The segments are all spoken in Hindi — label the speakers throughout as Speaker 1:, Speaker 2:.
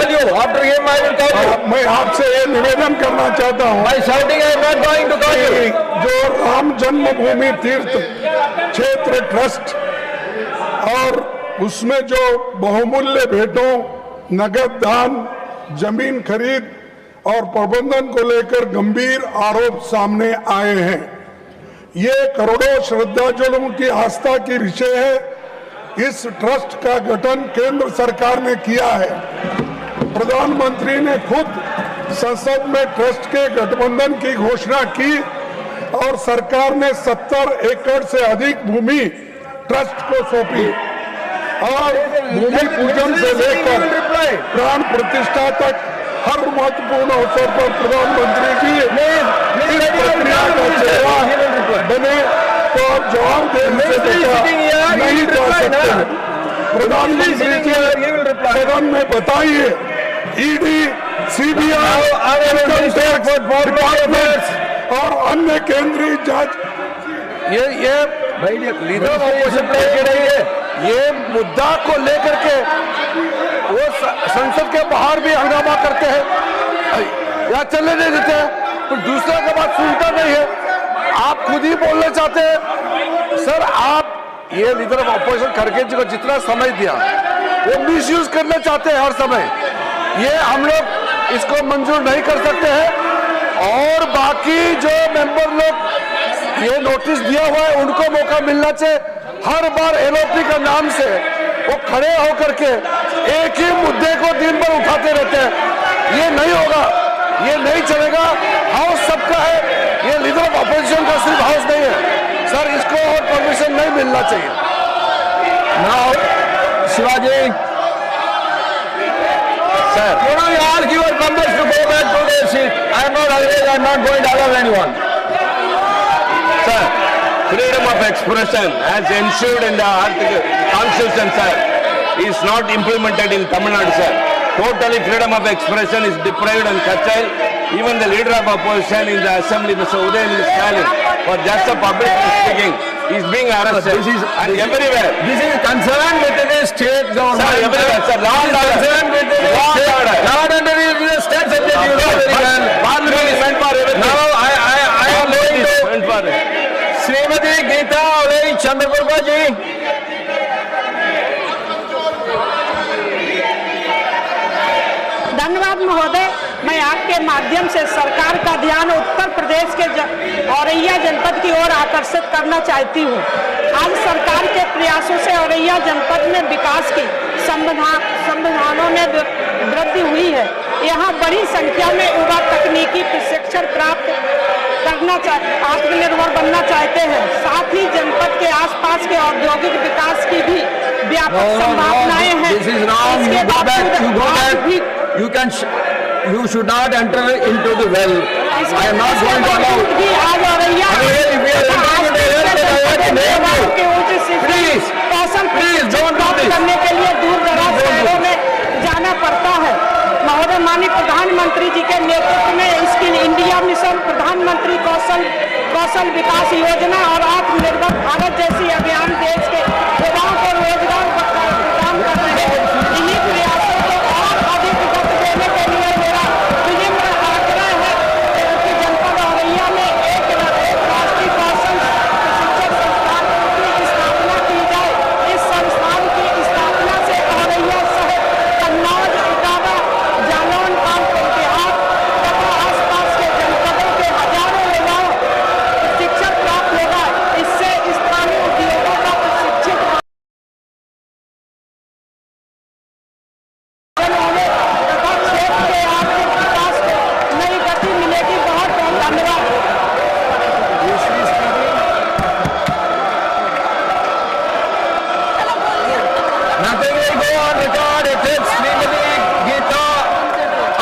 Speaker 1: call you. After him, I will call you.
Speaker 2: मैं आपसे ये निवेदन करना चाहता हूँ,
Speaker 1: By shouting, I am not going to call you.
Speaker 2: जो राम जन्मभूमि तीर्थ क्षेत्र ट्रस्ट और उसमें जो बहुमूल्य भेंटों, नगद दान, जमीन खरीद और प्रबंधन को लेकर गंभीर आरोप सामने आए हैं। ये करोड़ों श्रद्धालुओं की आस्था की विषय है। इस ट्रस्ट का गठन केंद्र सरकार ने किया है। प्रधानमंत्री ने खुद संसद में ट्रस्ट के गठबंधन की घोषणा की और सरकार ने 70 एकड़ से अधिक भूमि ट्रस्ट को सौंपी और भूमि पूजन से लेकर प्राण प्रतिष्ठा तक हर महत्वपूर्ण अवसर पर प्रधानमंत्री की इस प्रक्रिया का चेहरा बने तो जवाब देने से बचा नहीं जा सकते। प्रधानमंत्री जी सदन में बताइए, ED, CBI, income tax department और अन्य केंद्रीय जांच
Speaker 3: ये लीडर ऑफ ऑपोजिशन ये मुद्दा को लेकर के वो संसद के बाहर भी हंगामा करते हैं या चलने नहीं देते हैं, तो दूसरा का बात सुनता नहीं है। आप खुद ही बोलना चाहते हैं सर, आप ये लीडर ऑफ ऑपोजिशन खड़गे जी को जितना समय दिया वो मिसयूज करना चाहते हैं हर समय। ये हम लोग इसको मंजूर नहीं कर सकते हैं और बाकी जो मेंबर लोग ये नोटिस दिया हुआ है उनको मौका मिलना चाहिए। हर बार एलओपी का नाम से वो खड़े होकर के एक ही मुद्दे को दिन भर उठाते रहते हैं। ये नहीं होगा, ये नहीं चलेगा। हाउस सबका है, ये लीडर ऑफ ऑपोजिशन का सिर्फ हाउस नहीं है सर, इसको और परमिशन नहीं मिलना चाहिए।
Speaker 1: Now, Shivaji, sir, you know, you ask your members to go back to their seat. I am not always, I am not going to allow anyone.
Speaker 4: Sir, freedom of expression as ensured in the Constitution, sir, is not implemented in Tamil Nadu, sir. Totally freedom of expression is deprived and curtailed. Even the leader of opposition in the assembly, Mr. Udayanithi Stalin, for just a public speaking, is being arrested. And everywhere.
Speaker 1: This is concerned with the state government.
Speaker 4: Sir, everywhere, sir. Law and order.
Speaker 1: Concerned with the
Speaker 4: Law and order.
Speaker 1: Law and order is the state subject. You know very well.
Speaker 4: Parliament is meant for everything.
Speaker 1: Now, I am going to
Speaker 4: Meant for it.
Speaker 1: Srimati Geeta Alai Chandraprabha ji.
Speaker 5: धन्यवाद महोदय। मैं आपके माध्यम से सरकार का ध्यान उत्तर प्रदेश के औरैया जनपद की ओर आकर्षित करना चाहती हूँ। आज सरकार के प्रयासों से औरैया जनपद में विकास की संभावनाओं में वृद्धि हुई है। यहाँ बड़ी संख्या में युवा तकनीकी प्रशिक्षण प्राप्त करना आत्मनिर्भर बनना चाहते हैं। साथ ही जनपद के आसपास के औद्योगिक विकास की भी व्यापक संभावनाएं हैं।
Speaker 1: This is wrong. You go back. You go back. You should not enter into the well. I am not going to allow. Please don't do this.
Speaker 5: करने के लिए दूर दराज शहरों में जाना पड़ता है। महोदय, माननीय प्रधानमंत्री जी के नेतृत्व में स्किल इंडिया मिशन, प्रधानमंत्री कौशल विकास योजना और आत्मनिर्भर भारत जैसी अभियान देश के युवाओं को रोजगार प्रदान कर रहे हैं। इन्हीं प्रयासों को और अधिक गति देने के लिए मेरा विनम्र आग्रह है कि जनपद औरैया में एक राष्ट्रीय कौशल प्रशिक्षण संस्थान की स्थापना की जाए। इस संस्थान की स्थापना से औरैया शहर, कन्नौज, इटावा, जालौन, कानपुर, बिहार तथा आसपास के जनपदों के हजारों युवाओं शिक्षा प्राप्त होगा। इससे स्थानीय उद्योगों का प्रशिक्षित होने तथा क्षेत्र के आर्थिक विकास को नई गति मिलेगी। बहुत बहुत धन्यवाद।
Speaker 1: Nothing will go on record except Srimati Geeta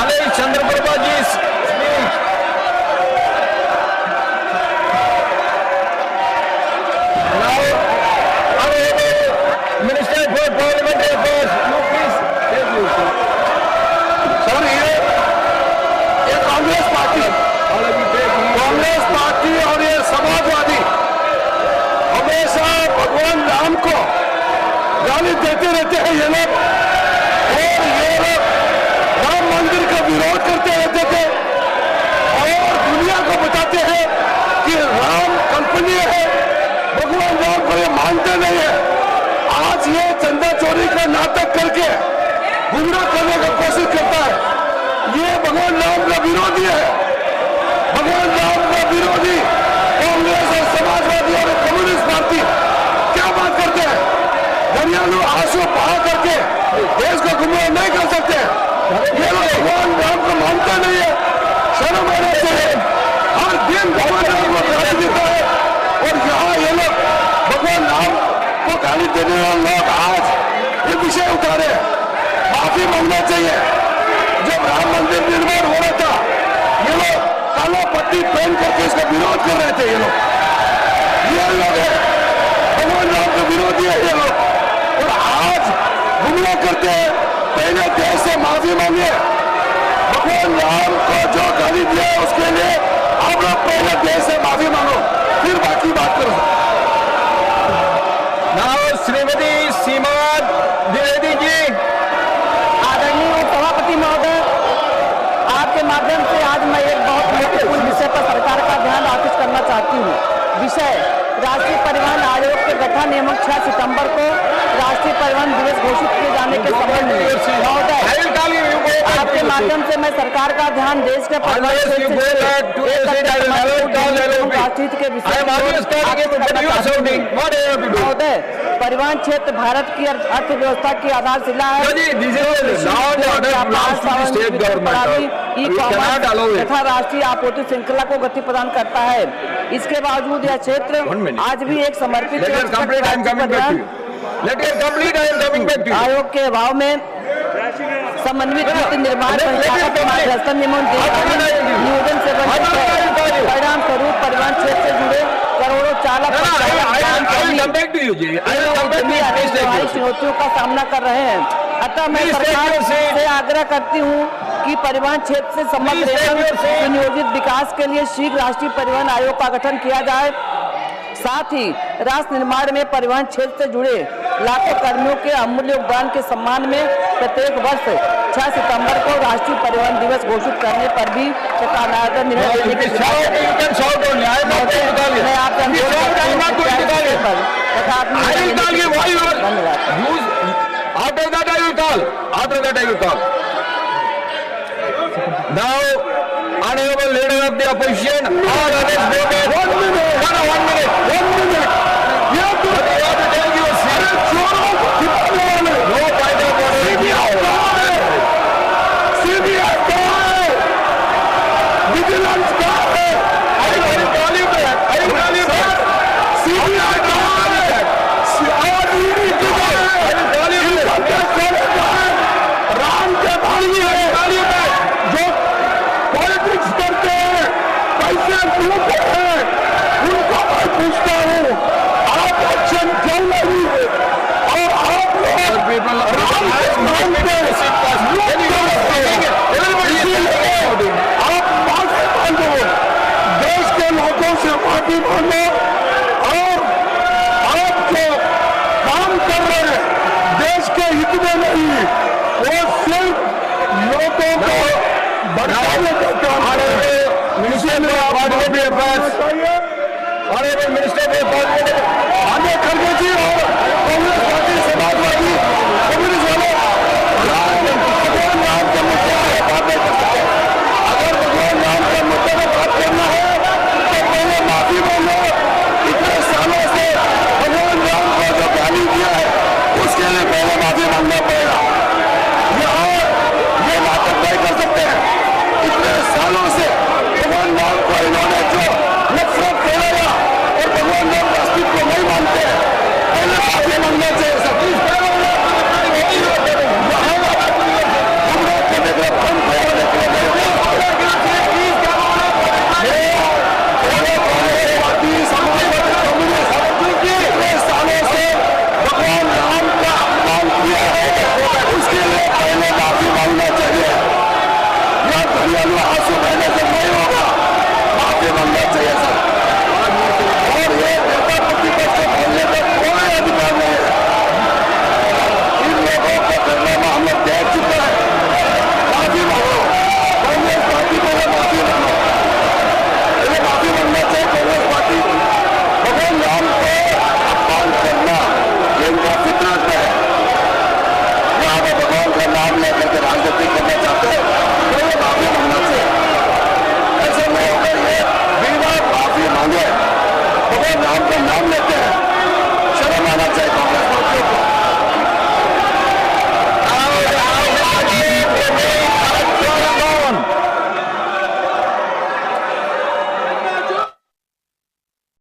Speaker 1: Alai Chandraprabha ji's speech. Now, Honorable Minister for Parliamentary Affairs, you please take your seat.
Speaker 3: Sir ये कांग्रेस पार्टी और ये समाजवादी हमेशा भगवान राम को गाली देते रहते हैं ये लोग। और ये लोग मानते नहीं है। आज ये चंदा चोरी का नाटक करके गुमराह करने का कोशिश करता है। ये भगवान राम का विरोधी है। भगवान राम का विरोधी कांग्रेस और समाजवादी और कम्युनिस्ट पार्टी क्या बात करते हैं? दरियालू आंसू बहा करके देश को गुमराह नहीं कर सकते। ये लोग भगवान राम को मानते नहीं है। शर्म आना चाहिए। हर दिन भगवान राम को गाली देता है और यहाँ ये लोग भगवान राम को गाली देने वाले लोग आज ये विषय उठारे। माफी मांगना चाहिए। जब राम मंदिर निर्माण हो रहा था ये लोग काला पट्टी पहन करके इसका विरोध कर रहे थे। ये लोग है भगवान राम के विरोधी है ये लोग। और आज गुमराह करते हैं। पहले देश से माफी मांगे। भगवान राम को जो गाली दिया है उसके लिए आप लोग पहले देश से माफी मांगो, फिर बाकी बात करो।
Speaker 1: नाउ श्रीमती सीमा द्विवेदी जी।
Speaker 5: आदरणीय सभापति महोदय, आपके माध्यम से आज मैं एक बहुत महत्वपूर्ण विषय पर सरकार का ध्यान आकृष्ट करना चाहती हूँ। विषय राष्ट्रीय परिवहन आयोग के गठन एवं 6 सितंबर को राष्ट्रीय परिवहन दिवस घोषित किए जाने के संबंध में महोदय आपके माध्यम से मैं सरकार का ध्यान देश के परिवहन के विषय महोदय। परिवहन क्षेत्र भारत की अर्थव्यवस्था की आधारशिला है। तथा राष्ट्रीय आपूर्ति श्रृंखला को गति प्रदान करता है। इसके बावजूद यह क्षेत्र आज भी एक समर्पित आयोग के अभाव में समन्वित नीति निर्माण नियोजन से परिणाम स्वरूप परिवहन क्षेत्र से जुड़े करोड़ों चालक चुनौतियों का सामना कर रहे हैं। अतः मैं सरकार से आग्रह करती हूँ कि परिवहन क्षेत्र से समग्र सुनियोजित विकास के लिए शीघ्र राष्ट्रीय परिवहन आयोग का गठन किया जाए। साथ ही राष्ट्र निर्माण में परिवहन क्षेत्र से जुड़े लाखों कर्मियों के अमूल्य योगदान के सम्मान में प्रत्येक वर्ष 6 सितंबर को राष्ट्रीय परिवहन दिवस घोषित करने पर भी सकारात्मक निर्णय लेने की मैं आपसे अनुरोध करता हूं।
Speaker 1: Now, honorable leader of the opposition, all others voted. 1 minute. You have to tell you no point of
Speaker 3: CBI vigilance I will call you back. CBI Ram के भाई है जो पॉलिटिक्स करते हैं, पैसे लूटते हैं, उनको मैं पूछता हूँ आप एक्शन क्यों नहीं है? और आप आप माफी मांगो, देश के लोगों से माफी मांगो और आप जो काम कर रहे हैं देश के हित में नहीं, वो सिर्फ लोगों को बढ़ाने का काम मिनिस्टर खड़गे जी